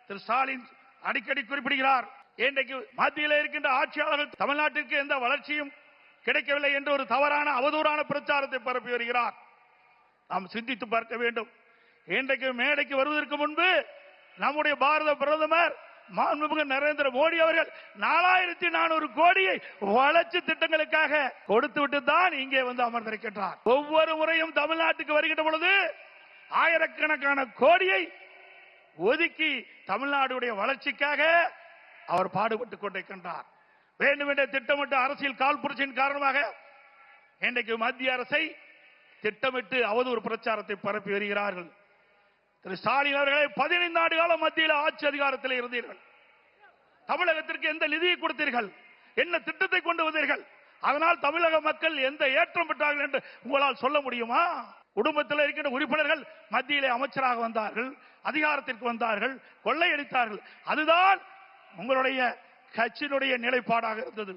திரு ஸ்டாலின் அடிக்கடி குறிப்பிடுகிறார். இன்றைக்கு மத்தியில் இருக்கின்ற ஆட்சியாளர்கள் தமிழ்நாட்டிற்கு எந்த வளர்ச்சியும் கிடைக்கவில்லை என்று ஒரு தவறான அவதூறான பிரச்சாரத்தை பரப்பி வருகிறார். நாம் சிந்தித்து பார்க்க வேண்டும். இன்றைக்கு மேடைக்கு வருவதற்கு முன்பு நம்முடைய பாரத பிரதமர் மாண்புமிகு நரேந்திர மோடி அவர்கள் 4400 கோடியை வளர்ச்சி திட்டங்களுக்காக கொடுத்துவிட்டு தான் இங்கே வந்து அமர்ந்திருக்கின்றார். ஒவ்வொரு முறையும் தமிழ்நாட்டுக்கு வருகின்ற பொழுது ஆயிரக்கணக்கான கோடியை ஒதுக்கி தமிழ்நாடுடைய வளர்ச்சிக்காக அவர் பாடுபட்டுக் கொண்டிருக்கின்றார். வேண்டுமென்ற திட்டமிட்ட அரசியல் காழ்ப்புணர்ச்சியின் காரணமாக இன்றைக்கு மத்திய அரசை திட்டமிட்டு அவதூறு பிரச்சாரத்தை பரப்பி வருகிறார்கள். திரு ஸ்டாலின் அவர்களை 15 ஆண்டு காலம் மத்தியில் ஆட்சி அதிகாரத்தில் இருந்தீர்கள். தமிழகத்திற்கு எந்த நிதியை கொடுத்தீர்கள்? என்ன திட்டத்தை கொண்டு வந்தீர்கள்? அதனால் தமிழக மக்கள் எந்த ஏற்றம் பெற்றார்கள் என்று உங்களால் சொல்ல முடியுமா? குடும்பத்தில் இருக்கின்ற உறுப்பினர்கள் மத்தியிலே அமைச்சராக வந்தார்கள், அதிகாரத்திற்கு வந்தார்கள், கொள்ளையடித்தார்கள். அதுதான் உங்களுடைய கட்சியினுடைய நிலைப்பாடாக இருந்தது.